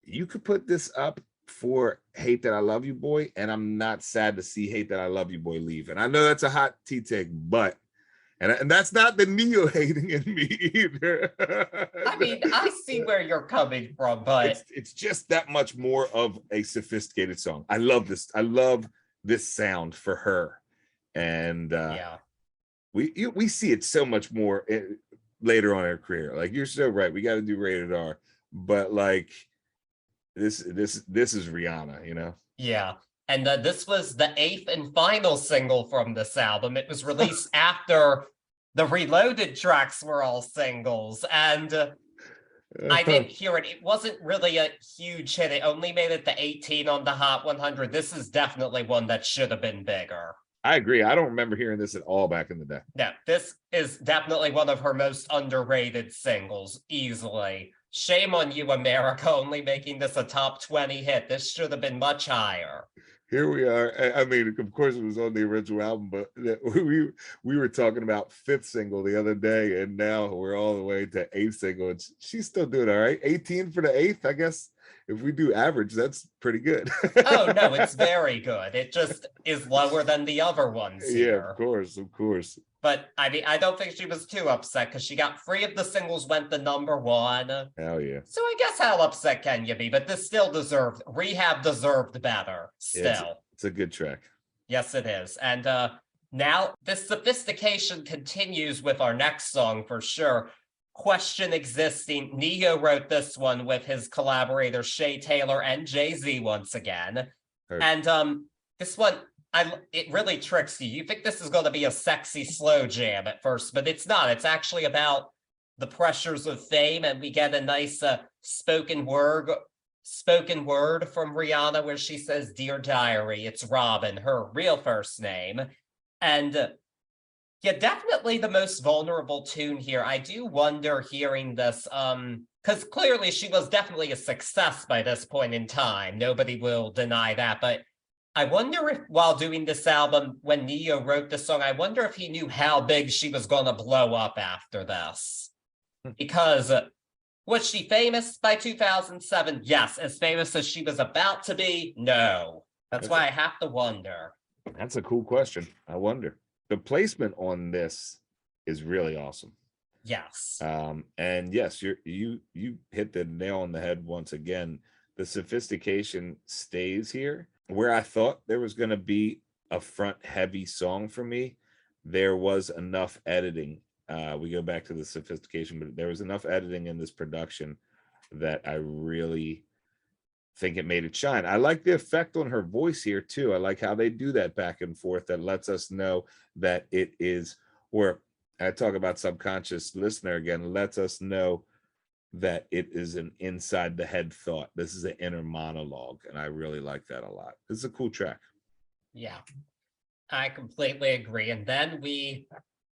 You could put this up for Hate That I Love You Boy, and I'm not sad to see Hate That I Love You Boy leave. And I know that's a hot tea take, but and that's not the neo hating in me either. I mean, I see where you're coming from, but it's just that much more of a sophisticated song. I love this. I love this sound for her, and we see it so much more later on in her career. Like, you're so right, we got to do rated R, but like this is Rihanna, you know. Yeah. And this was the 8th and final single from this album. It was released after the Reloaded tracks were all singles, and I didn't hear it. It wasn't really a huge hit. It only made it to 18 on the Hot 100. This is definitely one that should have been bigger. I agree. I don't remember hearing this at all back in the day. No, this is definitely one of her most underrated singles, easily. Shame on you, America, only making this a top 20 hit. This should have been much higher. here we are. I mean, of course, it was on the original album, but we were talking about fifth single the other day, and now we're all the way to eighth single. And she's still doing all right. 18 for the eighth, I guess. If we do average, that's pretty good. Oh no, it's very good. It just is lower than the other ones here. Yeah, of course. But I mean, I don't think she was too upset because she got 3 of the singles went to #1. Hell yeah. So I guess how upset can you be? But this still deserved, Rehab deserved better still. Yeah, it's a good track. Yes, it is. And now this sophistication continues with our next song for sure. Question Existing. Ne-Yo wrote this one with his collaborators Shay Taylor and Jay-Z once again. Heard. And this one, it really tricks you. You think this is going to be a sexy slow jam at first, but it's not. It's actually about the pressures of fame, and we get a nice spoken word from Rihanna where she says, "Dear Diary, it's Robin," her real first name. And yeah, definitely the most vulnerable tune here. I do wonder hearing this, because clearly she was definitely a success by this point in time. Nobody will deny that. But I wonder if while doing this album, when Ne-Yo wrote the song, I wonder if he knew how big she was going to blow up after this. Because was she famous by 2007? Yes. As famous as she was about to be? No. That's why I have to wonder. That's a cool question. I wonder. The placement on this is really awesome. Yes. And yes, you hit the nail on the head once again. The sophistication stays here. Where I thought there was going to be a front heavy song for me, there was enough editing. We go back to the sophistication, but there was enough editing in this production that I really think it made it shine. I like the effect on her voice here too. I like how they do that back and forth that lets us know that it is, or I talk about subconscious listener again, lets us know that it is an inside the head thought. This is an inner monologue, and I really like that a lot. This is a cool track. Yeah, I completely agree. And then we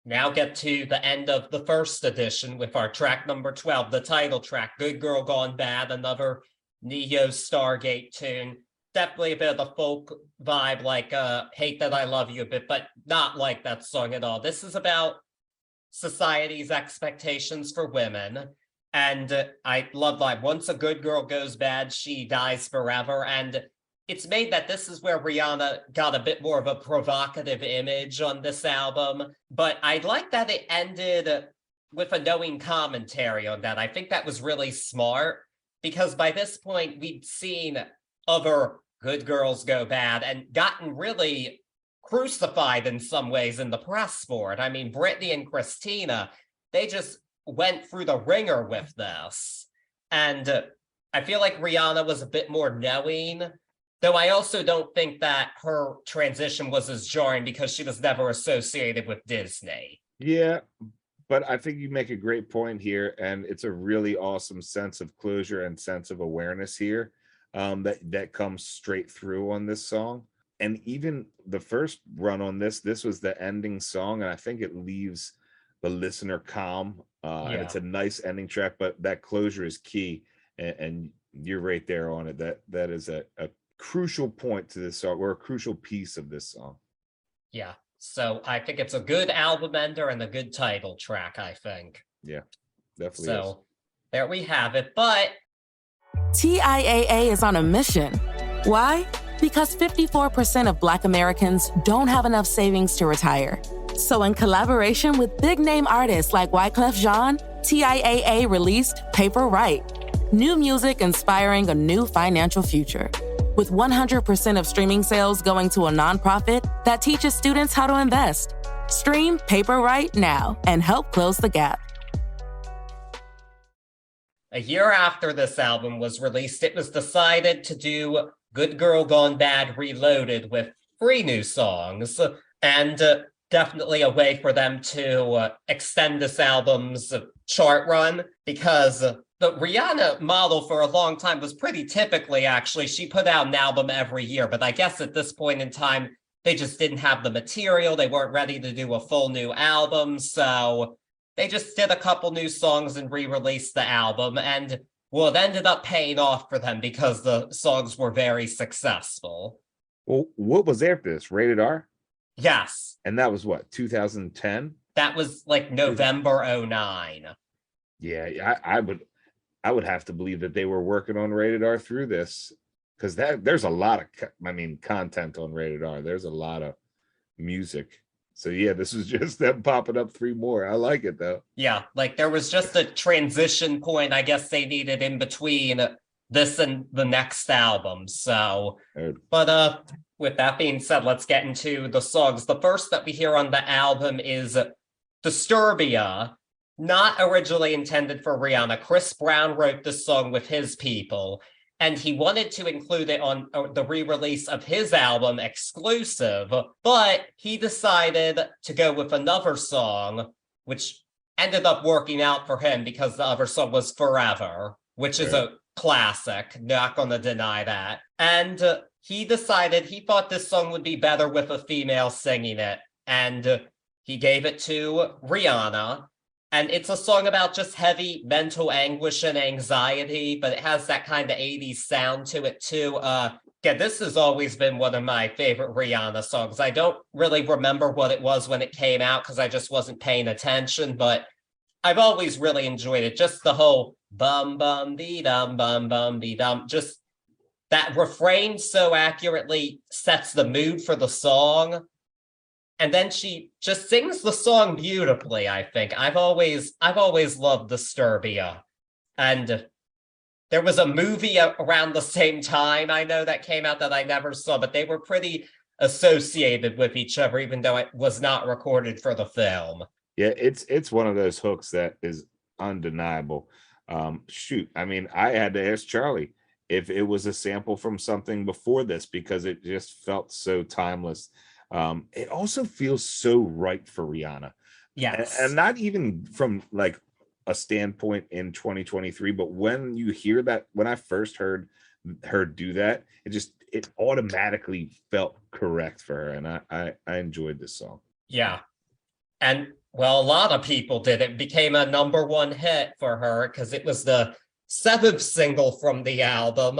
now get to the end of the first edition with our track number 12, the title track, Good Girl Gone Bad, another Ne-Yo Stargate tune. Definitely a bit of the folk vibe, like Hate That I Love You a bit, but not like that song at all. This is about society's expectations for women. And I love like once a good girl goes bad, she dies forever. And it's made that this is where Rihanna got a bit more of a provocative image on this album. But I like that it ended with a knowing commentary on that. I think that was really smart. Because by this point, we'd seen other good girls go bad and gotten really crucified in some ways in the press for it. I mean, Britney and Christina, they just went through the ringer with this. And I feel like Rihanna was a bit more knowing, though I also don't think that her transition was as jarring because she was never associated with Disney. Yeah. But I think you make a great point here, and it's a really awesome sense of closure and sense of awareness here that comes straight through on this song. And even the first run on this was the ending song, and I think it leaves the listener calm. And it's a nice ending track, but that closure is key, and you're right there on it. That is a crucial point to this song, or a crucial piece of this song. Yeah. So I think it's a good album ender and a good title track, I think. Yeah, definitely. So there we have it. But TIAA is on a mission. Why? Because 54% of Black Americans don't have enough savings to retire. So in collaboration with big name artists like Wyclef Jean, TIAA released Paper Right. New music inspiring a new financial future. With 100% of streaming sales going to a nonprofit that teaches students how to invest. Stream Paper Right now and help close the gap. A year after this album was released, it was decided to do Good Girl Gone Bad Reloaded with 3 new songs, and definitely a way for them to extend this album's chart run, because the Rihanna model for a long time was pretty typically, actually, she put out an album every year, but I guess at this point in time, they just didn't have the material. They weren't ready to do a full new album, so they just did a couple new songs and re-released the album, and well, it ended up paying off for them because the songs were very successful. Well, what was after this? Rated R? Yes. And that was what, 2010? That was like November 09. Yeah, I would have to believe that they were working on Rated R through this, because there's a lot of content on Rated R. There's a lot of music. So yeah, this is just them popping up 3 more. I like it though. Yeah, like there was just a transition point I guess they needed in between this and the next album. So, but with that being said, let's get into the songs. The first that we hear on the album is Disturbia, not originally intended for Rihanna. Chris Brown wrote this song with his people, and he wanted to include it on the re-release of his album, Exclusive, but he decided to go with another song, which ended up working out for him because the other song was Forever, which is a classic, not gonna deny that. And he decided he thought this song would be better with a female singing it, and he gave it to Rihanna. And it's a song about just heavy mental anguish and anxiety, but it has that kind of 80s sound to it too. Yeah, this has always been one of my favorite Rihanna songs. I don't really remember what it was when it came out because I just wasn't paying attention, but I've always really enjoyed it. Just the whole bum bum dee dum, just that refrain so accurately sets the mood for the song. And then she just sings the song beautifully, I think. I've always loved Disturbia. And there was a movie around the same time, I know, that came out that I never saw, but they were pretty associated with each other, even though it was not recorded for the film. Yeah, it's one of those hooks that is undeniable. Shoot, I mean, I had to ask Charlie if it was a sample from something before this, because it just felt so timeless. It also feels so right for Rihanna. Yes. And not even from like a standpoint in 2023, but when you hear that, when I first heard her do that, it automatically felt correct for her. And I enjoyed this song. Yeah. And well, a lot of people did. It became a #1 hit for her because it was the 7th single from the album.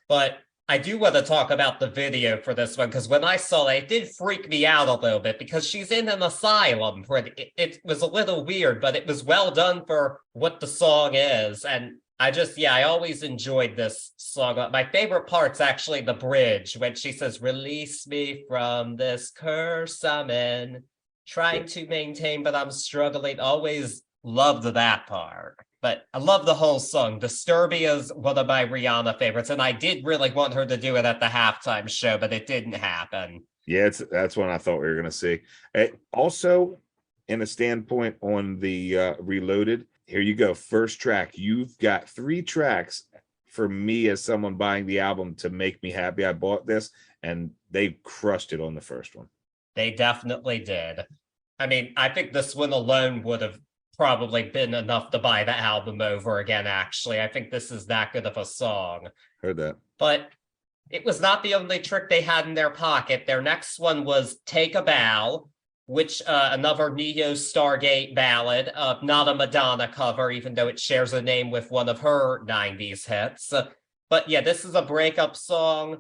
But I do want to talk about the video for this one, because when I saw it, it did freak me out a little bit because she's in an asylum. It was a little weird, but it was well done for what the song is. And I always enjoyed this song. My favorite part's actually the bridge when she says, "Release me from this curse I'm in, trying to maintain, but I'm struggling." Always loved that part. But I love the whole song. Disturbia is one of my Rihanna favorites, and I did really want her to do it at the halftime show, but it didn't happen. Yeah, that's one I thought we were going to see. Also, in a standpoint on the Reloaded, here you go. First track. You've got 3 tracks for me as someone buying the album to make me happy. I bought this, and they crushed it on the first one. They definitely did. I mean, I think this one alone would have probably been enough to buy the album over again, actually. I think this is that good of a song. Heard that. But it was not the only trick they had in their pocket. Their next one was Take a Bow, which another Neo Stargate ballad, not a Madonna cover, even though it shares a name with one of her 90s hits. But yeah, this is a breakup song.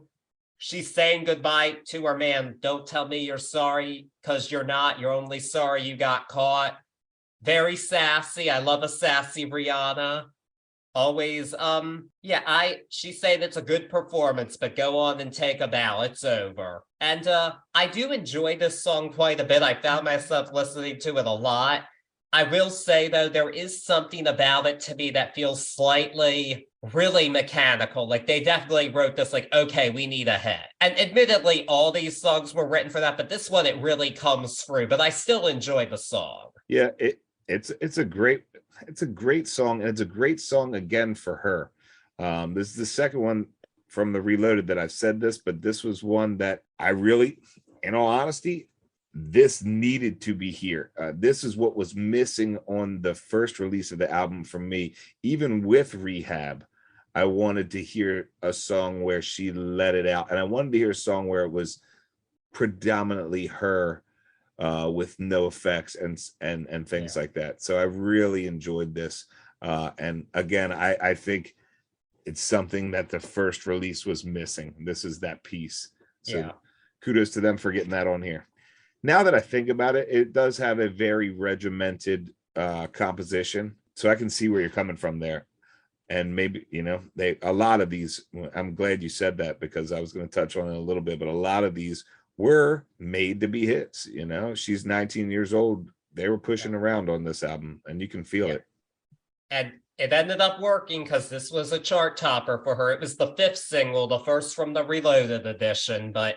She's saying goodbye to her man. Don't tell me you're sorry, because you're not. You're only sorry you got caught. Very sassy. I love a sassy Rihanna. Always, she's saying it's a good performance, but go on and take a bow. It's over. And I do enjoy this song quite a bit. I found myself listening to it a lot. I will say, though, there is something about it to me that feels slightly really mechanical. Like, they definitely wrote this like, okay, we need a hit. And admittedly, all these songs were written for that, but this one, it really comes through. But I still enjoy the song. Yeah, it's a great song, and it's a great song again for her. This is the second one from the Reloaded that I've said this, but this was one that I really, in all honesty, this needed to be here. This is what was missing on the first release of the album from me. Even with Rehab, I wanted to hear a song where she let it out, and I wanted to hear a song where it was predominantly her, with no effects and things like that. So I really enjoyed this. And again, I think it's something that the first release was missing. This is that piece. So kudos to them for getting that on here. Now that I think about it, it does have a very regimented composition. So I can see where you're coming from there. And maybe, a lot of these, I'm glad you said that, because I was going to touch on it a little bit, but a lot of these were made to be hits. She's 19 years old. They were pushing around on this album, and you can feel it. And it ended up working because this was a chart topper for her. It was the 5th single, the first from the Reloaded edition, but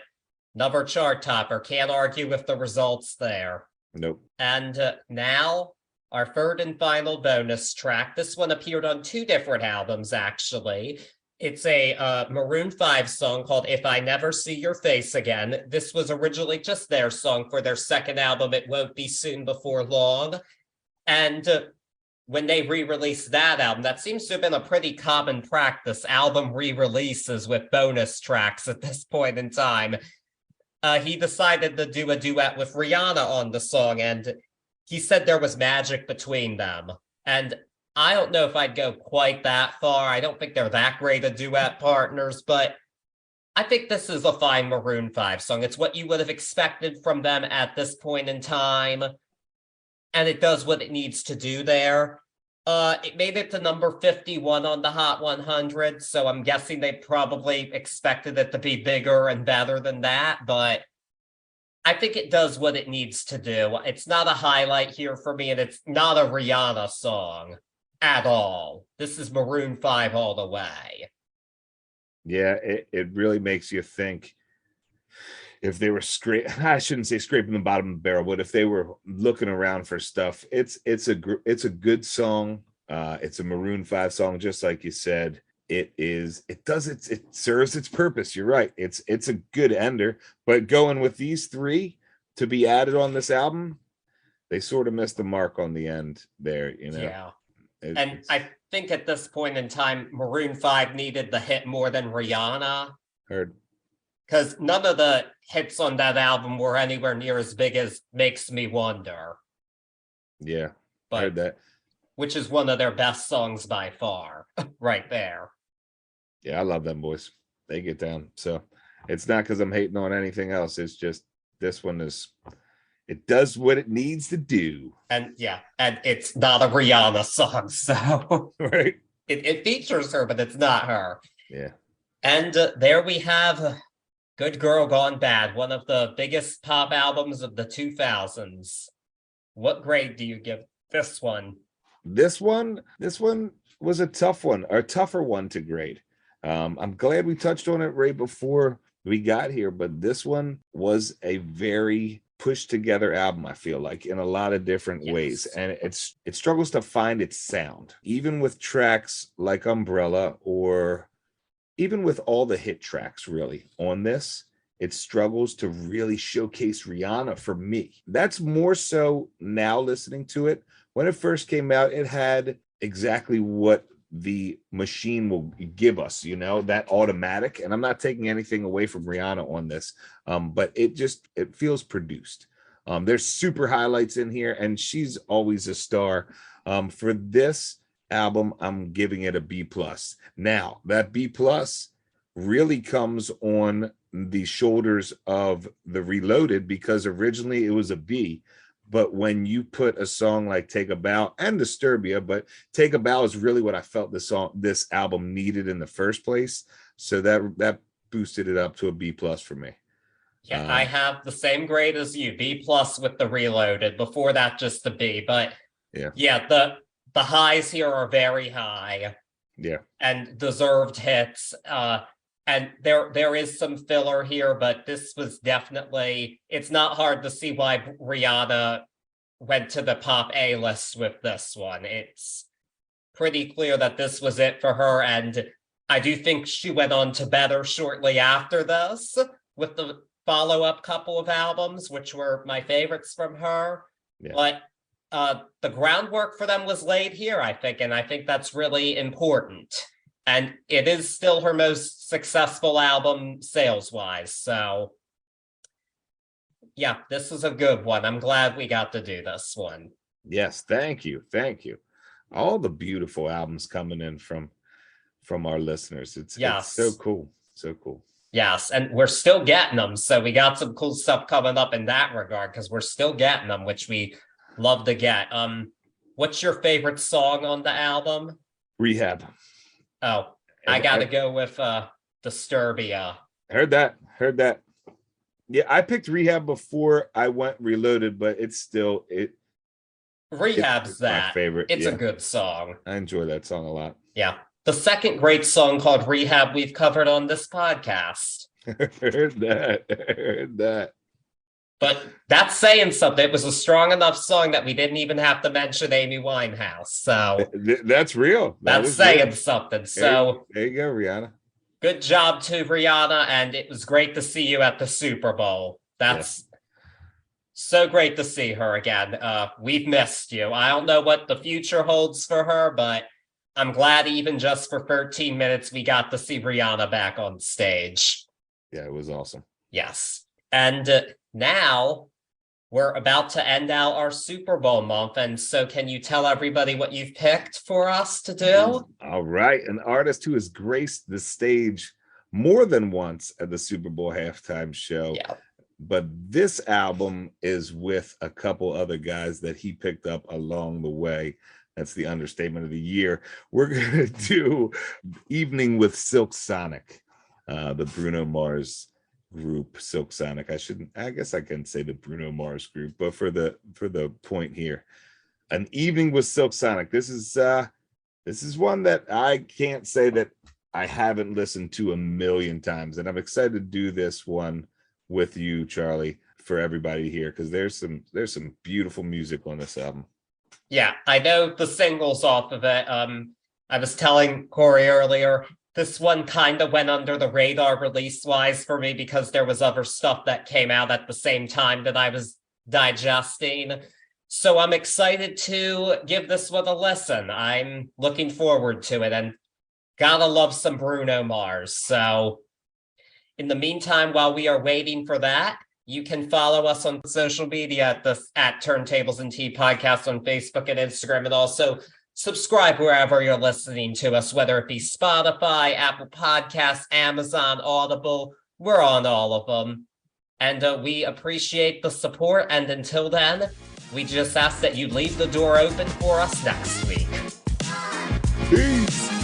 another chart topper. Can't argue with the results there. Nope. And now our 3rd and final bonus track. This one appeared on 2 different albums, actually. It's a Maroon 5 song called If I Never See Your Face Again. This was originally just their song for their 2nd album, It Won't Be Soon Before Long. And when they re-released that album, that seems to have been a pretty common practice, album re-releases with bonus tracks at this point in time. He decided to do a duet with Rihanna on the song, and he said there was magic between them. And I don't know if I'd go quite that far. I don't think they're that great a duet partners, but I think this is a fine Maroon 5 song. It's what you would have expected from them at this point in time. And it does what it needs to do there. It made it to number 51 on the Hot 100, so I'm guessing they probably expected it to be bigger and better than that, but I think it does what it needs to do. It's not a highlight here for me, and it's not a Rihanna song at all. This is Maroon 5 all the way. Yeah, it really makes you think. If they were I shouldn't say scraping the bottom of the barrel, but if they were looking around for stuff, it's a good song. It's a Maroon 5 song, just like you said. It serves its purpose. You're right. It's a good ender, but going with these 3 to be added on this album, they sort of missed the mark on the end there, Yeah. I think at this point in time, Maroon 5 needed the hit more than Rihanna. Heard. Because none of the hits on that album were anywhere near as big as Makes Me Wonder. Yeah, I heard that. Which is one of their best songs by far, right there. Yeah, I love them boys. They get down. So it's not because I'm hating on anything else. It's just this one it does what it needs to do. And it's not a Rihanna song, so right. It features her, but it's not her. Yeah. And there we have Good Girl Gone Bad, one of the biggest pop albums of the 2000s. What grade do you give this one? This one was a tougher one to grade. I'm glad we touched on it right before we got here, but this one was a very pushed together album, I feel like, in a lot of different ways. And it struggles to find its sound, even with tracks like Umbrella, or even with all the hit tracks really on this. It struggles to really showcase Rihanna for me. That's more so now listening to it. When it first came out, it had exactly what the machine will give us, that automatic. And I'm not taking anything away from Rihanna on this, but it feels produced. There's super highlights in here, and she's always a star. For this album, I'm giving it a B+. Now, that B+ really comes on the shoulders of the Reloaded, because originally it was a B. But when you put a song like Take a Bow and Disturbia, but Take a Bow is really what I felt this album needed in the first place. So that boosted it up to a B+ for me. Yeah, I have the same grade as you, B+ with the Reloaded. Before that, just the B. But the highs here are very high. Yeah. And deserved hits. And there is some filler here, but this was definitely, it's not hard to see why Rihanna went to the pop A list with this one. It's pretty clear that this was it for her. And I do think she went on to better shortly after this with the follow-up couple of albums, which were my favorites from her. Yeah. But the groundwork for them was laid here, I think. And I think that's really important. And it is still her most successful album sales-wise. So, yeah, this is a good one. I'm glad we got to do this one. Yes, thank you. Thank you. All the beautiful albums coming in from our listeners. It's so cool. So cool. Yes, and we're still getting them. So we got some cool stuff coming up in that regard because we're still getting them, which we love to get. What's your favorite song on the album? Rehab. Oh, I gotta go with Disturbia. Heard that. Yeah, I picked Rehab before I went Reloaded, but it's still Rehab's my favorite. It's a good song. I enjoy that song a lot. Yeah. The second great song called Rehab we've covered on this podcast. Heard that. But that's saying something. It was a strong enough song that we didn't even have to mention Amy Winehouse. So that's real. That's saying something. So there you go, Rihanna. Good job to Rihanna, and it was great to see you at the Super Bowl. That's so great to see her again. We've missed you. I don't know what the future holds for her, but I'm glad even just for 13 minutes we got to see Rihanna back on stage. Yeah, it was awesome. Yes. And now we're about to end out our Super Bowl month. And so can you tell everybody what you've picked for us to do? All right. An artist who has graced the stage more than once at the Super Bowl halftime show. Yeah. But this album is with a couple other guys that he picked up along the way. That's the understatement of the year. We're going to do Evening with Silk Sonic, the Bruno Mars group. Silk Sonic. I guess I can say the Bruno Mars group, but for the point here, An Evening with Silk Sonic. This is one that I can't say that I haven't listened to a million times, and I'm excited to do this one with you, Charlie, for everybody here, because there's some beautiful music on this album. Yeah, I know the singles off of it. I was telling Cory earlier, this one kind of went under the radar release-wise for me because there was other stuff that came out at the same time that I was digesting. So I'm excited to give this one a listen. I'm looking forward to it, and gotta love some Bruno Mars. So in the meantime, while we are waiting for that, you can follow us on social media at Turntables and Tea Podcast on Facebook and Instagram, and also subscribe wherever you're listening to us, whether it be Spotify, Apple Podcasts, Amazon, Audible. We're on all of them. And we appreciate the support. And until then, we just ask that you leave the door open for us next week. Peace.